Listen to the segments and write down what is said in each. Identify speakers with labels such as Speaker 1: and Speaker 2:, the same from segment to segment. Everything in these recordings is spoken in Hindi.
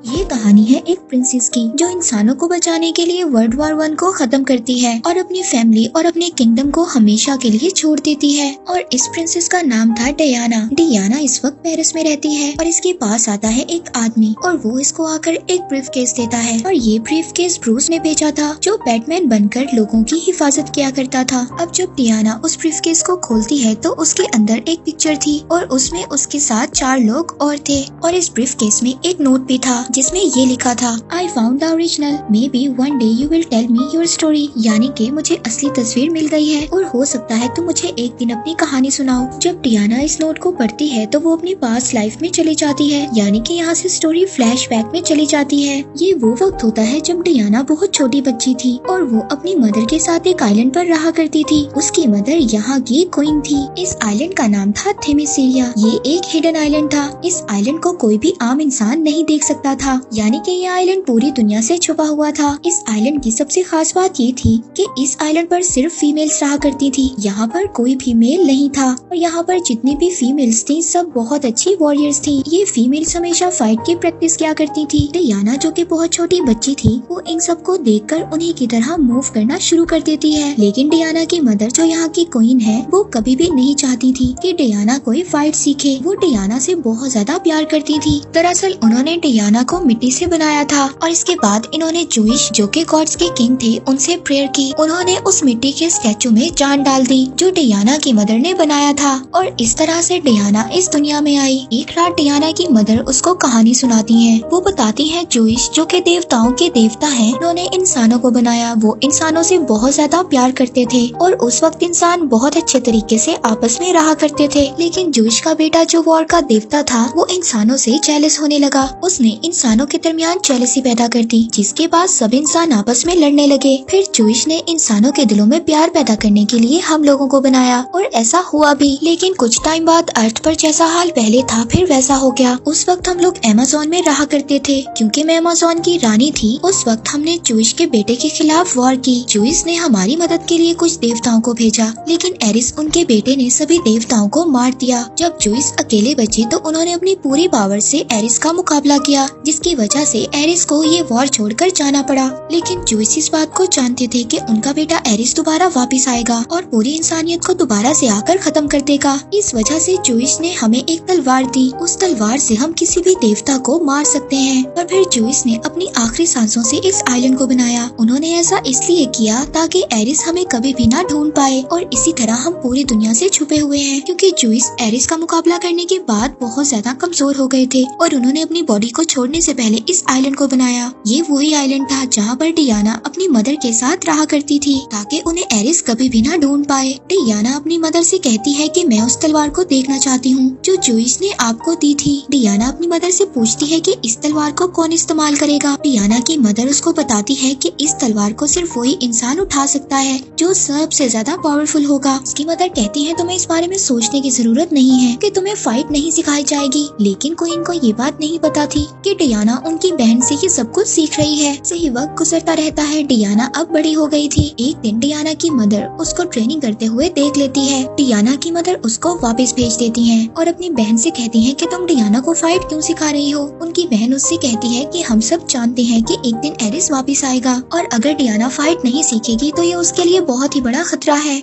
Speaker 1: ये कहानी है एक प्रिंसेस की जो इंसानों को बचाने के लिए वर्ल्ड वॉर 1 को खत्म करती है और अपनी फैमिली और अपने किंगडम को हमेशा के लिए छोड़ देती है। और इस प्रिंसेस का नाम था डियाना। डियाना इस वक्त पेरिस में रहती है और इसके पास आता है एक आदमी और वो इसको आकर एक ब्रीफ केस देता है और ये ब्रीफ केस ब्रूस ने भेजा था जो बैटमैन बनकर लोगों की हिफाजत किया करता था। अब जब डियाना उस ब्रीफ केस को खोलती है तो उसके अंदर एक पिक्चर थी और उसमें उसके साथ 4 लोग और थे और इस ब्रीफ केस में एक नोट भी था जिसमें ये लिखा था, I found the original, maybe one day you will tell me your story। यानी कि मुझे असली तस्वीर मिल गई है और हो सकता है तुम मुझे एक दिन अपनी कहानी सुनाओ। जब डियाना इस नोट को पढ़ती है तो वो अपनी पास्ट लाइफ में चली जाती है, यानी कि यहाँ से स्टोरी फ्लैशबैक में चली जाती है। ये वो वक्त होता है जब डियाना बहुत छोटी बच्ची थी और वो अपनी मदर के साथ एक आइलैंड पर रहा करती थी। उसकी मदर यहाँ की क्वीन थी। इस आइलैंड का नाम था थेमेसिरिया। ये एक हिडन आइलैंड था। इस आइलैंड को कोई भी आम इंसान नहीं देख सकता था, यानी कि ये आइलैंड पूरी दुनिया से छुपा हुआ था। इस आइलैंड की सबसे खास बात ये थी कि इस आइलैंड पर सिर्फ फीमेल्स रहा करती थी। यहाँ पर कोई फीमेल नहीं था और यहाँ पर जितनी भी फीमेल्स थी सब बहुत अच्छी वॉरियर्स थी। ये फीमेल्स हमेशा फाइट की प्रैक्टिस किया करती थी। डियाना जो कि बहुत छोटी बच्ची थी वो इन सबको देखकर उन्हीं की तरह मूव करना शुरू कर देती है। लेकिन डियाना की मदर जो यहाँ की क्वीन है वो कभी भी नहीं चाहती थी कि डियाना कोई फाइट सीखे। वो डियाना से बहुत ज्यादा प्यार करती थी। दरअसल उन्होंने डियाना को मिट्टी से बनाया था और इसके बाद इन्होंने जूइश जो कि गॉड्स के किंग थे उनसे प्रेयर की। उन्होंने उस मिट्टी के स्टैचू में जान डाल दी जो डियाना की मदर ने बनाया था और इस तरह से डियाना इस दुनिया में आई। एक रात डियाना की मदर उसको कहानी सुनाती है। वो बताती है जूइश जो कि देवताओं के देवता हैं, उन्होंने इंसानों को बनाया। वो इंसानों से बहुत ज्यादा प्यार करते थे और उस वक्त इंसान बहुत अच्छे तरीके से आपस में रहा करते थे। लेकिन जूइश का बेटा जो वॉर का देवता था वो इंसानों से जेलस होने लगा। उसने इंसानों के दरमियान जेलसी पैदा कर दी जिसके बाद सब इंसान आपस में लड़ने लगे। फिर जूइश ने इंसानों के दिलों में प्यार पैदा करने के लिए हम लोगों को बनाया और ऐसा हुआ भी। लेकिन कुछ टाइम बाद अर्थ पर जैसा हाल पहले था फिर वैसा हो गया। उस वक्त हम लोग अमेज़न में रहा करते थे। क्योंकि मैं अमेज़न की रानी थी उस वक्त हमने जूइश के बेटे के खिलाफ वॉर की। जूइश ने हमारी मदद के लिए कुछ देवताओं को भेजा लेकिन एरिस उनके बेटे ने सभी देवताओं को मार दिया। जब जूइश अकेले बचे तो उन्होंने अपनी पूरी पावर से एरिस का मुकाबला किया जिसकी वजह से एरिस को ये वॉर छोड़कर जाना पड़ा। लेकिन जूइस इस बात को जानते थे कि उनका बेटा एरिस दोबारा वापस आएगा और पूरी इंसानियत को दोबारा से आकर खत्म कर देगा। इस वजह से जूइस ने हमें एक तलवार दी। उस तलवार से हम किसी भी देवता को मार सकते हैं। और फिर जूइस ने अपनी आखिरी सांसों से इस आइलैंड को बनाया। उन्होंने ऐसा इसलिए किया ताकि एरिस हमें कभी भी ना ढूंढ पाए और इसी तरह हम पूरी दुनिया से छुपे हुए हैं। क्योंकि जूइस एरिस का मुकाबला करने के बाद बहुत ज्यादा कमजोर हो गए थे और उन्होंने अपनी बॉडी को छोड़ने से पहले इस आइलैंड को बनाया। ये वही आइलैंड था जहाँ पर डियाना अपनी मदर के साथ रहा करती थी ताकि उन्हें एरिस कभी भी ना ढूंढ पाए। डियाना अपनी मदर से कहती है कि मैं उस तलवार को देखना चाहती हूँ जो जूइस ने आपको दी थी। डियाना अपनी मदर से पूछती है कि इस तलवार को कौन इस्तेमाल करेगा। डियाना की मदर उसको बताती है कि इस तलवार को सिर्फ वही इंसान उठा सकता है जो सबसे ज्यादा पावरफुल होगा। उसकी मदर कहती है तुम्हें इस बारे में सोचने की जरूरत नहीं है कि तुम्हें फाइट नहीं सिखाई जाएगी। लेकिन क्वीन को ये बात नहीं पता थी कि डियाना उनकी बहन से ये सब कुछ सीख रही है। सही वक्त गुजरता रहता है। डियाना अब बड़ी हो गई थी। एक दिन डियाना की मदर उसको ट्रेनिंग करते हुए देख लेती है। डियाना की मदर उसको वापस भेज देती है और अपनी बहन से कहती है कि तुम डियाना को फाइट क्यों सिखा रही हो। उनकी बहन उससे कहती है कि हम सब जानते हैं कि एक दिन एरिस वापस आएगा और अगर डियाना फाइट नहीं सीखेगी तो ये उसके लिए बहुत ही बड़ा खतरा है।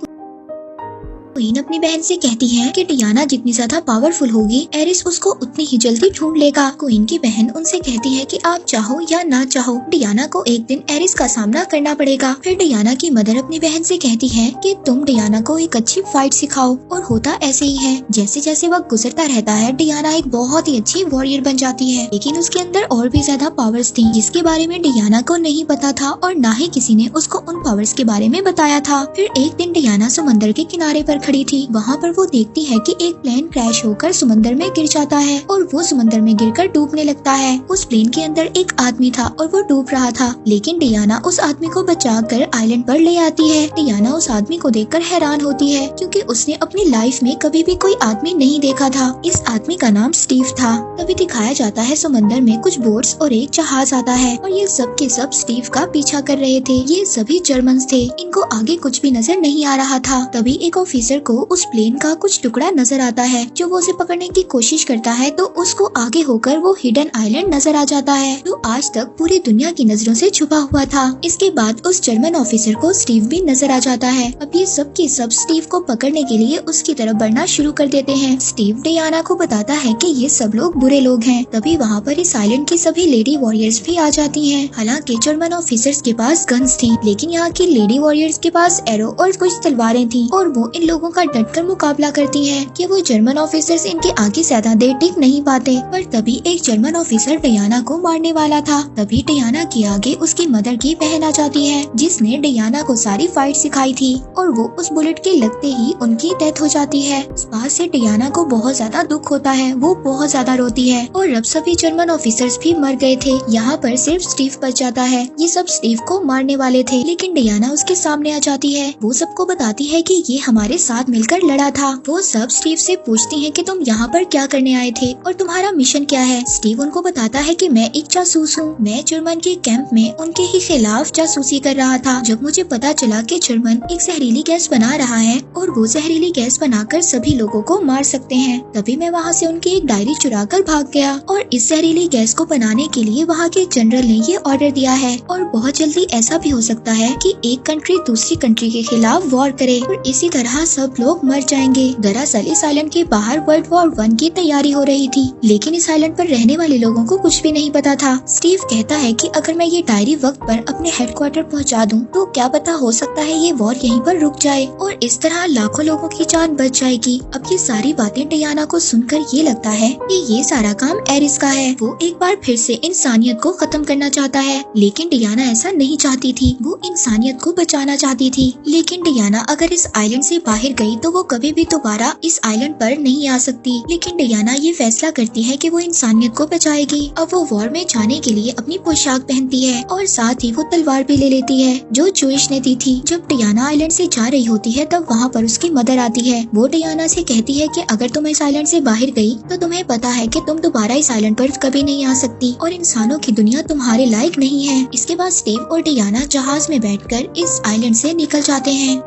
Speaker 1: क्वीन अपनी बहन से कहती है कि डियाना जितनी ज्यादा पावरफुल होगी एरिस उसको उतनी ही जल्दी ढूंढ लेगा। क्वीन की बहन उनसे कहती है कि आप चाहो या ना चाहो डियाना को एक दिन एरिस का सामना करना पड़ेगा। फिर डियाना की मदर अपनी बहन से कहती है कि तुम डियाना को एक अच्छी फाइट सिखाओ और होता ऐसे ही है। जैसे जैसे वक्त गुजरता रहता है डियाना एक बहुत ही अच्छी वॉरियर बन जाती है। लेकिन उसके अंदर और भी ज्यादा पावर्स थी जिसके बारे में डियाना को नहीं पता था और ना ही किसी ने उसको उन पावर्स के बारे में बताया था। फिर एक दिन डियाना समंदर के किनारे पर खड़ी थी। वहाँ पर वो देखती है कि एक प्लेन क्रैश होकर समंदर में गिर जाता है और वो समंदर में गिरकर डूबने लगता है। उस प्लेन के अंदर एक आदमी था और वो डूब रहा था। लेकिन डियाना उस आदमी को बचाकर आइलैंड पर ले आती है। डियाना उस आदमी को देखकर हैरान होती है क्योंकि उसने अपनी लाइफ में कभी भी कोई आदमी नहीं देखा था। इस आदमी का नाम स्टीव था। तभी दिखाया जाता है समंदर में कुछ बोट्स और एक जहाज आता है और ये सब के सब स्टीव का पीछा कर रहे थे। ये सभी जर्मन्स थे। इनको आगे कुछ भी नजर नहीं आ रहा था। तभी एक ऑफिसर को उस प्लेन का कुछ टुकड़ा नजर आता है जो वो उसे पकड़ने की कोशिश करता है, तो उसको आगे होकर वो हिडन आइलैंड नजर आ जाता है जो आज तक पूरी दुनिया की नजरों से छुपा हुआ था। इसके बाद उस जर्मन ऑफिसर को स्टीव भी नजर आ जाता है। अब ये सब के सब स्टीव को पकड़ने के लिए उसकी तरफ बढ़ना शुरू कर देते हैं। स्टीव डियाना को बताता है कि ये सब लोग बुरे लोग हैं। तभी वहाँ पर इस आइलैंड की सभी लेडी वॉरियर्स भी आ जाती हैं। हालांकि जर्मन ऑफिसर्स के पास गन्स थी, लेकिन यहाँ की लेडी वॉरियर्स के पास एरो और कुछ तलवारें थी और वो इन लोगों का डटकर मुकाबला करती हैं कि वो जर्मन ऑफिसर्स इनके आगे ज्यादा देर टिक नहीं पाते। पर तभी एक जर्मन ऑफिसर डियाना को मारने वाला था। तभी डियाना के आगे उसकी मदर की बहन आ जाती है जिसने डियाना को सारी फाइट सिखाई थी और वो उस बुलेट के लगते ही उनकी डेथ हो जाती है। इस बात से डियाना को बहुत ज्यादा दुख होता है, वो बहुत ज्यादा रोती है और अब सभी जर्मन ऑफिसर्स भी मर गए थे। यहाँ पर सिर्फ स्टीव बच जाता है। ये सब स्टीव को मारने वाले थे, लेकिन डियाना उसके सामने आ जाती है। वो सबको बताती है कि ये हमारे साथ मिलकर लड़ा था। वो सब स्टीव से पूछती हैं कि तुम यहाँ पर क्या करने आए थे और तुम्हारा मिशन क्या है। स्टीव उनको बताता है कि मैं एक जासूस हूँ। मैं जर्मन के कैंप में उनके ही खिलाफ जासूसी कर रहा था। जब मुझे पता चला कि जर्मन एक जहरीली गैस बना रहा है और वो जहरीली गैस बनाकर सभी लोगों को मार सकते हैं, तभी मैं वहाँ से उनकी एक डायरी चुरा कर भाग गया और इस जहरीली गैस को बनाने के लिए वहाँ के जनरल ने ये ऑर्डर दिया है और बहुत जल्दी ऐसा भी हो सकता है कि एक कंट्री दूसरी कंट्री के खिलाफ वॉर करे और इसी तरह सब लोग मर जाएंगे। दरअसल इस आइलैंड के बाहर वर्ल्ड वॉर 1 की तैयारी हो रही थी, लेकिन इस आइलैंड पर रहने वाले लोगों को कुछ भी नहीं पता था। स्टीव कहता है कि अगर मैं ये डायरी वक्त पर अपने हेडक्वार्टर पहुंचा दूं, तो क्या पता हो सकता है ये वॉर यहीं पर रुक जाए और इस तरह लाखों लोगों की जान बच जाएगी। अब ये सारी बातें डियाना को सुनकर ये लगता है कि ये सारा काम एरिस का है। वो एक बार फिर से इंसानियत को खत्म करना चाहता है, लेकिन डियाना ऐसा नहीं चाहती थी। वो इंसानियत को बचाना चाहती थी। लेकिन डियाना अगर इस आइलैंड से बाहर गई तो वो कभी भी दोबारा इस आइलैंड पर नहीं आ सकती। लेकिन डियाना ये फैसला करती है कि वो इंसानियत को बचाएगी। अब वो वॉर में जाने के लिए अपनी पोशाक पहनती है और साथ ही वो तलवार भी ले लेती है जो जूइश ने दी थी। जब डियाना आइलैंड से जा रही होती है तब वहाँ पर उसकी मदर आती है। वो डियाना से कहती है कि अगर तुम इस आइलैंड से बाहर गई तो तुम्हें पता है कि तुम दोबारा इस आइलैंड पर कभी नहीं आ सकती और इंसानों की दुनिया तुम्हारे लायक नहीं है। इसके बाद स्टीव और डियाना जहाज में बैठकर इस आइलैंड से निकल जाते हैं।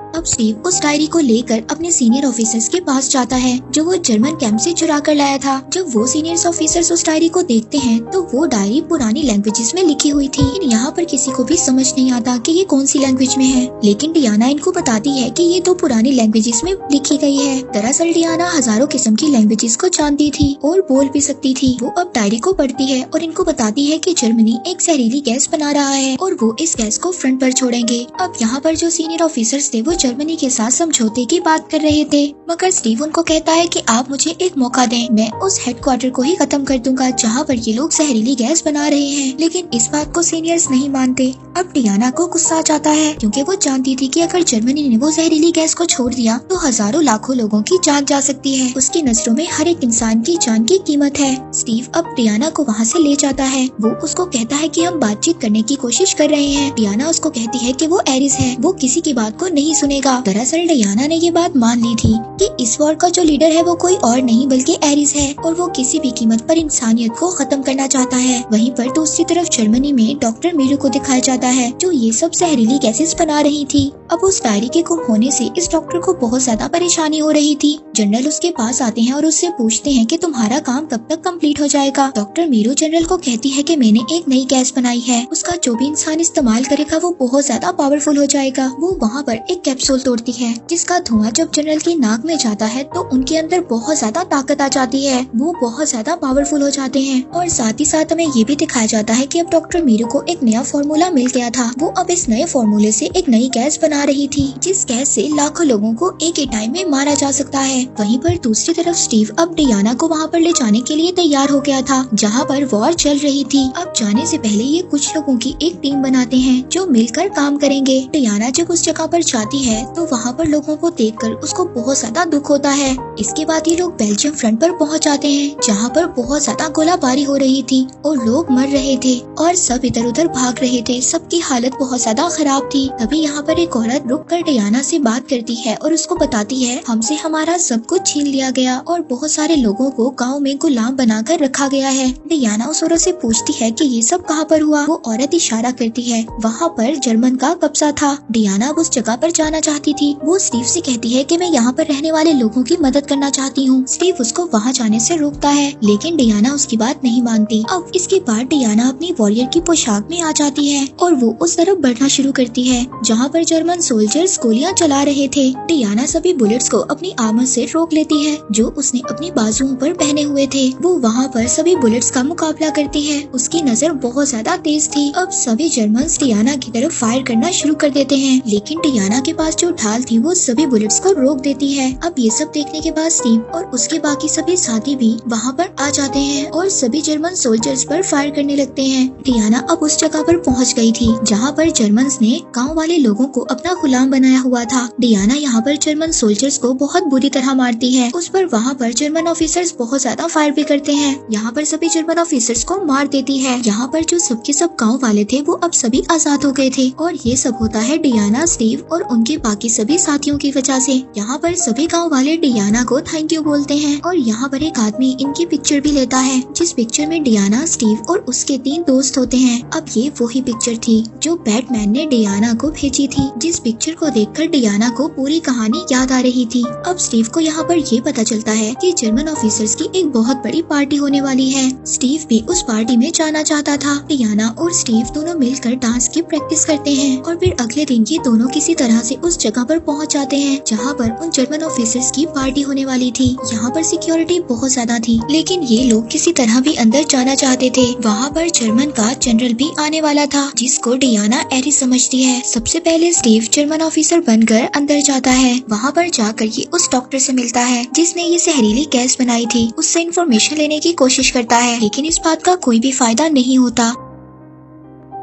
Speaker 1: अब स्टीव उस डायरी को लेकर अपने सीनियर ऑफिसर्स के पास जाता है जो वो जर्मन कैंप से चुरा कर लाया था। जब वो सीनियर ऑफिसर्स उस डायरी को देखते हैं तो वो डायरी पुरानी लैंग्वेजेस में लिखी हुई थी। यहाँ पर किसी को भी समझ नहीं आता कि ये कौन सी लैंग्वेज में है, लेकिन डियाना इनको बताती है कि ये तो पुरानी लैंग्वेजेस में लिखी गई है। दरअसल डियाना हजारों किस्म की लैंग्वेजेस को जानती थी और बोल भी सकती थी। वो अब डायरी को पढ़ती है और इनको बताती है कि जर्मनी एक जहरीली गैस बना रहा है और वो इस गैस को फ्रंट पर छोड़ेंगे। अब यहाँ पर जो सीनियर ऑफिसर्स थे वो जर्मनी के साथ समझौते की बात कर रहे थे, मगर स्टीव उनको कहता है कि आप मुझे एक मौका दें, मैं उस हेडक्वार्टर को ही खत्म कर दूंगा जहाँ पर ये लोग जहरीली गैस बना रहे हैं। लेकिन इस बात को सीनियर्स नहीं मानते। अब डियाना को गुस्सा आ जाता है क्योंकि वो जानती थी कि अगर जर्मनी ने वो जहरीली गैस को छोड़ दिया तो हजारों लाखों लोगों की जान जा सकती है। उसकी नजरों में हर एक इंसान की जान की कीमत है। स्टीव अब डियाना को वहाँ से ले जाता है। वो उसको कहता है कि हम बातचीत करने की कोशिश कर रहे हैं। डियाना उसको कहती है कि वो एरिस है, वो किसी की बात को नहीं सुनेगा। दरअसल डियाना ने ये बात मान ली थी कि इस वॉर का जो लीडर है वो कोई और नहीं बल्कि एरिस है और वो किसी भी कीमत पर इंसानियत को खत्म करना चाहता है। वहीं पर दूसरी तरफ जर्मनी में डॉक्टर मीरू को दिखाया जाता है जो ये सब जहरीली गैसेस बना रही थी। अब उस डायरी के गुम होने से इस डॉक्टर को बहुत ज्यादा परेशानी हो रही थी। जनरल उसके पास आते हैं और उससे पूछते हैं कि तुम्हारा काम कब तक कंप्लीट हो जाएगा। डॉक्टर मीरू जनरल को कहती है कि मैंने एक नई गैस बनाई है, उसका जो भी इंसान इस्तेमाल करेगा वो बहुत ज्यादा पावरफुल हो जाएगा। वो वहाँ पर एक कैप्सूल तोड़ती है जिसका धुआं जब जनरल की नाक में जाता है तो उनके अंदर बहुत ज्यादा ताकत आ जाती है, वो बहुत ज्यादा पावरफुल हो जाते हैं। और साथ ही साथ हमें ये भी दिखाया जाता है कि अब डॉक्टर मीरू को एक नया फॉर्मूला मिल गया था। वो अब इस नए फॉर्मूले से एक नई गैस बना रही थी जिस गैस से लाखों लोगों को एक ही टाइम में मारा जा सकता है। वहीं पर दूसरी तरफ स्टीव अब डियाना को वहाँ पर ले जाने के लिए तैयार हो गया था जहाँ पर वॉर चल रही थी। अब जाने से पहले ये कुछ लोगों की एक टीम बनाते हैं जो मिलकर काम करेंगे। डियाना जब उस जगह पर जाती है तो वहाँ पर लोगों को देखकर उसको बहुत ज्यादा दुख होता है। इसके बाद ये लोग बेल्जियम फ्रंट पर पहुँच जाते हैं जहाँ पर बहुत ज्यादा गोलाबारी हो रही थी और लोग मर रहे थे और सब इधर उधर भाग रहे थे। सबकी हालत बहुत ज्यादा खराब थी। तभी यहाँ पर एक औरत रुक कर डियाना से बात करती है और उसको बताती है हमसे हमारा सब कुछ छीन लिया गया और बहुत सारे लोगों को गाँव में गुलाम बनाकर रखा गया है। डियाना उस औरत से पूछती है कि ये सब कहाँ पर हुआ। वो औरत इशारा करती है वहाँ पर जर्मन का कब्जा था। डियाना उस जगह पर जाना चाहती थी। वो स्टीव से कहती है कि मैं यहाँ पर रहने वाले लोगों की मदद करना चाहती हूँ। स्टीव उसको वहाँ जाने से रोकता है, लेकिन डियाना उसकी बात नहीं मानती। अब इसके बाद डियाना अपनी वॉरियर की पोशाक में आ जाती है और वो उस तरफ बढ़ना शुरू करती है जहाँ पर जर्मन सोल्जर्स गोलियां चला रहे थे। डियाना सभी बुलेट्स को अपनी आर्मर से रोक लेती है जो उसने अपनी बाजुओं पर पहने हुए थे। वो वहाँ पर सभी बुलेट्स का मुकाबला करती है। उसकी नजर बहुत ज्यादा तेज थी। अब सभी जर्मन्स डियाना की तरफ फायर करना शुरू कर देते हैं, लेकिन डियाना के पास जो ढाल थी वो सभी बुलेट्स को रोक देती है। अब ये सब देखने के बाद स्टीव और उसके बाकी सभी साथी भी वहाँ पर आ जाते हैं और सभी जर्मन सोल्जर्स पर फायर करने लगते हैं। डियाना अब उस जगह पर पहुँच गई थी जहाँ पर जर्मन्स ने गाँव वाले लोगों को अपना गुलाम बनाया हुआ था। डियाना यहाँ पर जर्मन सोल्जर्स को बहुत बुरी तरह मारती है। उस पर वहाँ पर जर्मन ऑफिसर्स बहुत ज्यादा फायर भी करते हैं। यहाँ पर सभी जर्मन ऑफिसर्स को मार देती है। यहाँ पर जो सबके सब गाँव वाले थे वो अब सभी आजाद हो गए थे और ये सब होता है डियाना, स्टीव और उनके बाकी सभी साथियों की वजह से। यहाँ पर सभी गाँव वाले डियाना को थैंक यू बोलते हैं और यहाँ पर एक आदमी इनकी पिक्चर भी लेता है, जिस पिक्चर में डियाना, स्टीव और उसके 3 दोस्त होते हैं। अब ये वही पिक्चर थी जो बैटमैन ने डियाना को भेजी थी, जिस पिक्चर को देखकर डियाना को पूरी कहानी याद आ रही थी। अब स्टीव को यहाँ पर ये पता चलता है कि जर्मन ऑफिसर्स की एक बहुत बड़ी पार्टी होने वाली है। स्टीव भी उस पार्टी में जाना चाहता था। डियाना और स्टीव दोनों मिलकर डांस की प्रैक्टिस करते हैं और फिर अगले दिन ये दोनों किसी तरह से उस जगह पर पहुंच जाते हैं जहाँ पर उन जर्मन ऑफिसर्स की पार्टी होने वाली थी। यहाँ पर सिक्योरिटी बहुत ज्यादा थी, लेकिन ये लोग किसी तरह भी अंदर जाना चाहते थे। वहाँ पर जर्मन का जनरल भी आने वाला था, जिसको डियाना एरिस समझती है। सबसे पहले स्टीव जर्मन ऑफिसर बनकर अंदर जाता है। वहाँ पर जाकर ये उस डॉक्टर से मिलता है जिसने ये जहरीली गैस बनाई थी। उससे इन्फॉर्मेशन लेने की कोशिश करता है, लेकिन इस बात का कोई भी फायदा नहीं होता।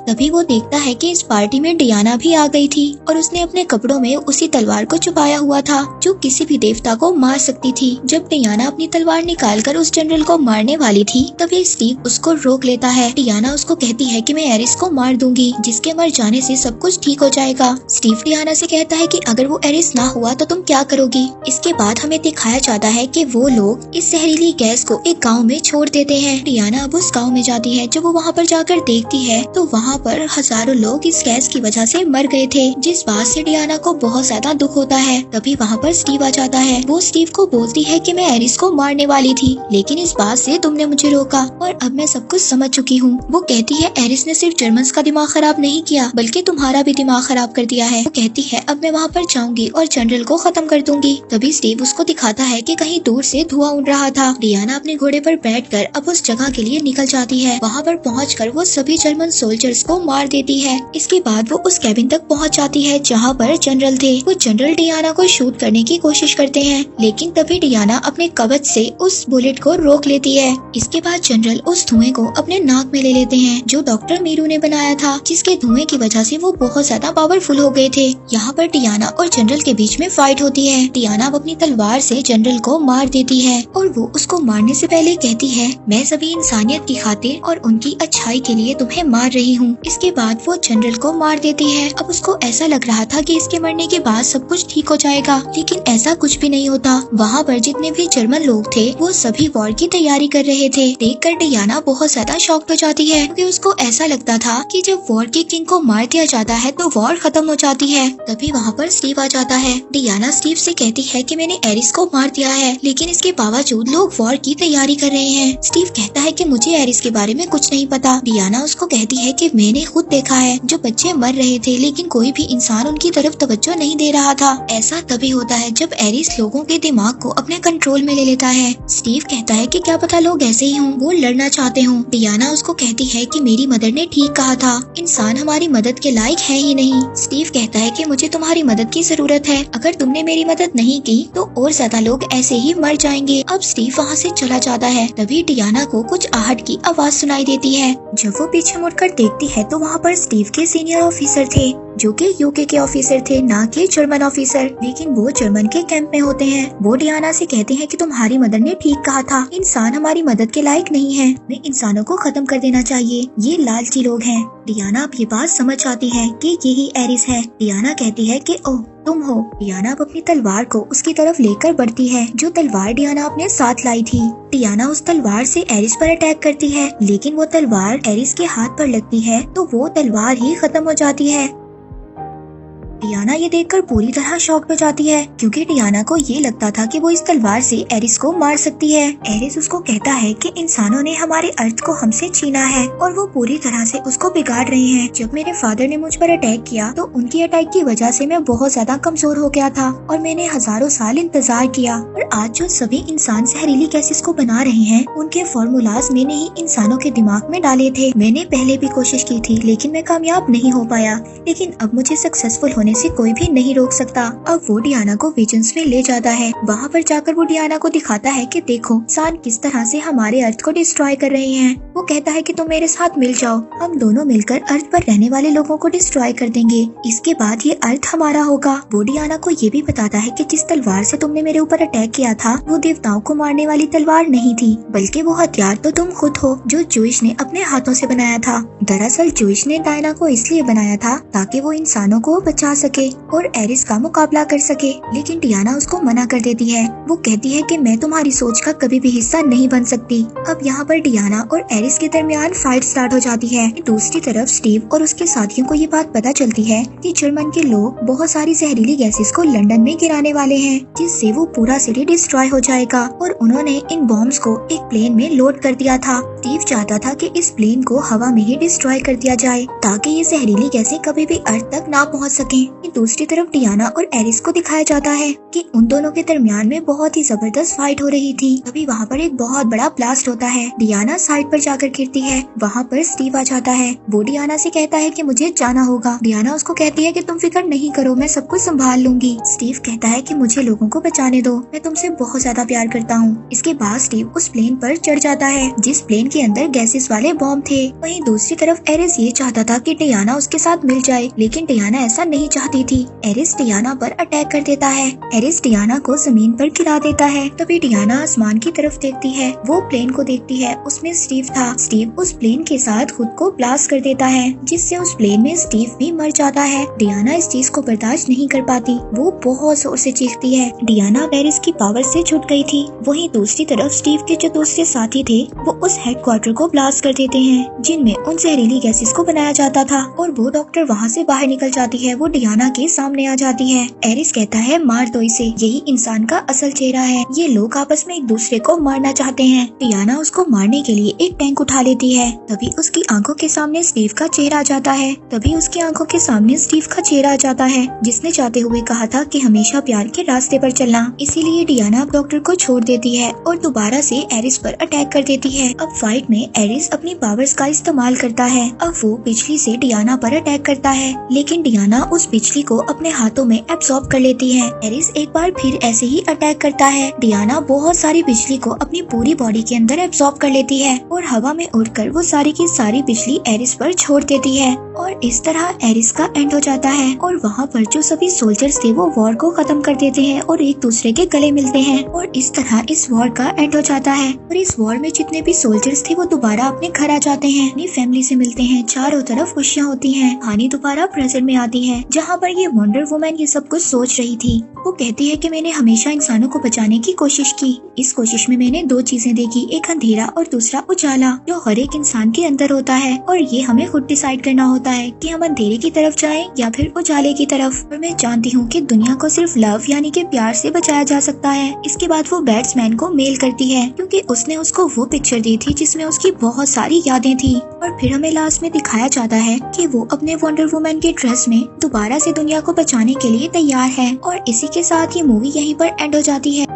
Speaker 1: तभी वो देखता है कि इस पार्टी में डियाना भी आ गई थी और उसने अपने कपड़ों में उसी तलवार को छुपाया हुआ था जो किसी भी देवता को मार सकती थी। जब डियाना अपनी तलवार निकालकर उस जनरल को मारने वाली थी, तभी स्टीव उसको रोक लेता है। डियाना उसको कहती है कि मैं एरिस को मार दूंगी, जिसके मर जाने से सब कुछ ठीक हो जाएगा। स्टीव डियाना से कहता है कि अगर वो एरिस ना हुआ तो तुम क्या करोगी। इसके बाद हमें दिखाया जाता है कि वो लोग इस जहरीली गैस को एक गाँव में छोड़ देते हैं। डियाना अब उस गाँव में जाती है। जब वो वहाँ पर जाकर देखती है तो वहाँ पर हजारों लोग इस गैस की वजह से मर गए थे, जिस बात से डियाना को बहुत ज्यादा दुख होता है। तभी वहाँ पर स्टीव आ जाता है। वो स्टीव को बोलती है कि मैं एरिस को मारने वाली थी, लेकिन इस बात से तुमने मुझे रोका और अब मैं सब कुछ समझ चुकी हूँ। वो कहती है एरिस ने सिर्फ जर्मन्स का दिमाग खराब नहीं किया, बल्कि तुम्हारा भी दिमाग खराब कर दिया है। वो कहती है अब मैं वहाँ पर जाऊंगी और जनरल को खत्म कर दूंगी। तभी स्टीव उसको दिखाता है कि कहीं दूर से धुआं उड़ रहा था। डियाना अपने घोड़े पर बैठकर अब उस जगह के लिए निकल जाती है। वहाँ पर पहुँचकर वो सभी जर्मन सोल्जर्स को मार देती है। इसके बाद वो उस कैबिन तक पहुंच जाती है जहां पर जनरल थे। वो जनरल डियाना को शूट करने की कोशिश करते हैं, लेकिन तभी डियाना अपने कवच से उस बुलेट को रोक लेती है। इसके बाद जनरल उस धुएं को अपने नाक में ले लेते हैं जो डॉक्टर मीरू ने बनाया था, जिसके धुएं की वजह से वो बहुत ज्यादा पावरफुल हो गए थे। यहाँ पर डियाना और जनरल के बीच में फाइट होती है। डियाना अपनी तलवार से जनरल को मार देती है और वो उसको मारने से पहले कहती है मैं सभी इंसानियत की खातिर और उनकी अच्छाई के लिए तुम्हें मार रही हूँ। इसके बाद वो जनरल को मार देती है। अब उसको ऐसा लग रहा था कि इसके मरने के बाद सब कुछ ठीक हो जाएगा, लेकिन ऐसा कुछ भी नहीं होता। वहाँ पर जितने भी जर्मन लोग थे वो सभी वॉर की तैयारी कर रहे थे। देखकर डियाना बहुत ज्यादा शॉक्ड हो जाती है, क्योंकि उसको ऐसा लगता था कि जब वॉर के किंग को मार दिया जाता है तो वॉर खत्म हो जाती है। तभी वहाँ पर स्टीव आ जाता है। डियाना स्टीव से कहती है कि मैंने एरिस को मार दिया है, लेकिन इसके बावजूद लोग वॉर की तैयारी कर रहे हैं। स्टीव कहता है कि मुझे एरिस के बारे में कुछ नहीं पता। डियाना उसको कहती है कि मैंने खुद देखा है जो बच्चे मर रहे थे, लेकिन कोई भी इंसान उनकी तरफ तवज्जो नहीं दे रहा था। ऐसा तभी होता है जब एरिस लोगों के दिमाग को अपने कंट्रोल में ले लेता है। स्टीव कहता है कि क्या पता लोग ऐसे ही हों, वो लड़ना चाहते हों। डियाना उसको कहती है कि मेरी मदर ने ठीक कहा था, इंसान हमारी मदद के लायक है ही नहीं। स्टीव कहता है कि मुझे तुम्हारी मदद की जरूरत है, अगर तुमने मेरी मदद नहीं की तो और ज्यादा लोग ऐसे ही मर जाएंगे। अब स्टीव वहाँ से चला जाता है। तभी डियाना को कुछ आहट की आवाज सुनाई देती है। जब वो पीछे मुड़कर देखती है तो वहाँ पर स्टीव के सीनियर ऑफिसर थे, जो कि यूके के ऑफिसर थे, ना कि जर्मन ऑफिसर, लेकिन वो जर्मन के कैंप में होते हैं। वो डियाना से कहते हैं कि तुम्हारी मदर ने ठीक कहा था, इंसान हमारी मदद के लायक नहीं है, हमें इंसानों को खत्म कर देना चाहिए, ये लालची लोग हैं। डियाना अब ये बात समझ आती है कि यही एरिस है। डियाना कहती है कि ओह तुम हो। डियाना अब अपनी तलवार को उसकी तरफ लेकर बढ़ती है, जो तलवार डियाना अपने साथ लाई थी। डियाना उस तलवार से एरिस पर अटैक करती है, लेकिन वो तलवार एरिस के हाथ पर लगती है तो वो तलवार ही खत्म हो जाती है। डियाना ये देखकर पूरी तरह शॉक हो जाती है, क्योंकि डियाना को ये लगता था कि वो इस तलवार से एरिस को मार सकती है। एरिस उसको कहता है कि इंसानों ने हमारे अर्थ को हमसे छीना है और वो पूरी तरह से उसको बिगाड़ रहे हैं। जब मेरे फादर ने मुझ पर अटैक किया तो उनकी अटैक की वजह से मैं बहुत ज्यादा कमजोर हो गया था और मैंने हजारों साल इंतजार किया, और आज जो सभी इंसान जहरीली गैसेस को बना रहे हैं उनके फॉर्मूलाज मैंने ही इंसानों के दिमाग में डाले थे। मैंने पहले भी कोशिश की थी लेकिन मैं कामयाब नहीं हो पाया, लेकिन अब मुझे सक्सेसफुल होने से कोई भी नहीं रोक सकता। अब वो डियाना को विजन्स में ले जाता है। वहाँ पर जाकर वो डियाना को दिखाता है कि देखो इंसान किस तरह से हमारे अर्थ को डिस्ट्रॉय कर रहे हैं। वो कहता है कि तुम मेरे साथ मिल जाओ, हम दोनों मिलकर अर्थ पर रहने वाले लोगों को डिस्ट्रॉय कर देंगे, इसके बाद ये अर्थ हमारा होगा। वो डियाना को ये भी बताता है कि जिस तलवार से तुमने मेरे ऊपर अटैक किया था वो देवताओं को मारने वाली तलवार नहीं थी, बल्कि वो हथियार तो तुम खुद हो जो जूइश ने अपने हाथों से बनाया था। दरअसल जूइश ने डायना को इसलिए बनाया था ताकि वो इंसानों को बचा सके और एरिस का मुकाबला कर सके, लेकिन डियाना उसको मना कर देती है। वो कहती है कि मैं तुम्हारी सोच का कभी भी हिस्सा नहीं बन सकती। अब यहाँ पर डियाना और एरिस के दरमियान फाइट स्टार्ट हो जाती है। दूसरी तरफ स्टीव और उसके साथियों को ये बात पता चलती है कि जर्मन के लोग बहुत सारी जहरीली गैसेस को लंदन में गिराने वाले हैं, जिससे वो पूरा सिटी डिस्ट्रॉय हो जाएगा, और उन्होंने इन बॉम्ब्स को एक प्लेन में लोड कर दिया था। स्टीव चाहता था कि इस प्लेन को हवा में ही डिस्ट्रॉय कर दिया जाए ताकि ये जहरीली गैसें कभी भी अर्थ तक ना पहुंच सकें। दूसरी तरफ डियाना और एरिस को दिखाया जाता है कि उन दोनों के दरमियान में बहुत ही जबरदस्त फाइट हो रही थी। तभी वहाँ पर एक बहुत बड़ा ब्लास्ट होता है। डियाना साइड पर जाकर गिरती है। वहाँ पर स्टीव आ जाता है। वो डियाना से कहता है कि मुझे जाना होगा। डियाना उसको कहती है कि तुम फिक्र नहीं करो, मैं सब कुछ संभाल लूंगी। स्टीव कहता है कि मुझे लोगों को बचाने दो, मैं तुमसे बहुत ज्यादा प्यार करता हूँ। इसके बाद स्टीव उस प्लेन पर चढ़ जाता है जिस प्लेन के अंदर गैसेस वाले बॉम्ब थे। वहीं दूसरी तरफ एरिस ये चाहता था कि डियाना उसके साथ मिल जाए, लेकिन डियाना ऐसा नहीं चाहती थी। एरिस डियाना पर अटैक कर देता है। एरिस डियाना को जमीन पर गिरा देता है। तभी डियाना आसमान की तरफ देखती है। वो प्लेन को देखती है, उसमें स्टीव था। स्टीव उस प्लेन के साथ खुद को ब्लास्ट कर देता है, जिससे उस प्लेन में स्टीव भी मर जाता है। डियाना इस चीज को बर्दाश्त नहीं कर पाती। वो बहुत जोर से चीखती है। डियाना एरिस की पावर से छूट गई थी। वहीं दूसरी तरफ स्टीव के जो दूसरे साथी थे वो उस हेडक्वार्टर को ब्लास्ट कर देते हैं जिनमें उन जहरीली गैसेस को बनाया जाता था, और वो डॉक्टर वहाँ से बाहर निकल जाती है। वो डियाना के सामने आ जाती है। एरिस कहता है मार दो इसे, यही इंसान का असल चेहरा है। ये लोग आपस में एक दूसरे को मारना चाहते हैं। डियाना उसको मारने के लिए एक टैंक उठा लेती है। तभी उसकी आंखों के सामने स्टीव का चेहरा आ जाता है। जिसने चाहते हुए कहा था कि हमेशा प्यार के रास्ते पर चलना। इसीलिए डियाना अब डॉक्टर को छोड़ देती है और दोबारा से एरिस पर अटैक कर देती है। अब फाइट में एरिस अपनी पावर्स का इस्तेमाल करता है। अब वो बिजली से डियाना पर अटैक करता है, लेकिन डियाना उस बिजली को अपने हाथों में एब्सॉर्ब कर लेती है। एरिस एक बार फिर ऐसे ही अटैक करता है। डियाना बहुत सारी बिजली को अपनी पूरी बॉडी के अंदर एब्सॉर्ब कर लेती है और हवा में उड़कर वो सारी की सारी बिजली एरिस पर छोड़ देती है, और इस तरह एरिस का एंड हो जाता है। और वहाँ पर जो सभी सोल्जर्स थे वो वॉर को खत्म कर देते हैं और एक दूसरे के गले मिलते हैं, और इस तरह इस वॉर का एंड हो जाता है। और इस वॉर में जितने भी सोल्जर्स थे वो दोबारा अपने घर आ जाते हैं, अपनी फैमिली से मिलते हैं। चारों तरफ खुशियाँ होती हैं। कहानी दोबारा प्रेजेंट में आती है, जहाँ पर ये वंडर वुमन ये सब कुछ सोच रही थी। वो कहती है कि मैंने हमेशा इंसानों को बचाने की कोशिश की। इस कोशिश में मैंने दो चीजें देखी, एक अंधेरा और दूसरा उजाला, जो हर एक इंसान के अंदर होता है, और ये हमें खुद डिसाइड करना होता है कि हम अंधेरे की तरफ जाएं या फिर उजाले की तरफ। और मैं जानती हूँ कि दुनिया को सिर्फ लव यानी कि प्यार से बचाया जा सकता है। इसके बाद वो बैट्समैन को मेल करती है, क्योंकि उसने उसको वो पिक्चर दी थी जिसमें उसकी बहुत सारी यादें थी। और फिर हमें लास्ट में दिखाया जाता है कि वो अपने वंडर वुमन के ड्रेस में दोबारा से दुनिया को बचाने के लिए तैयार है। और इसी के साथ ये मूवी यहीं पर एंड हो जाती है।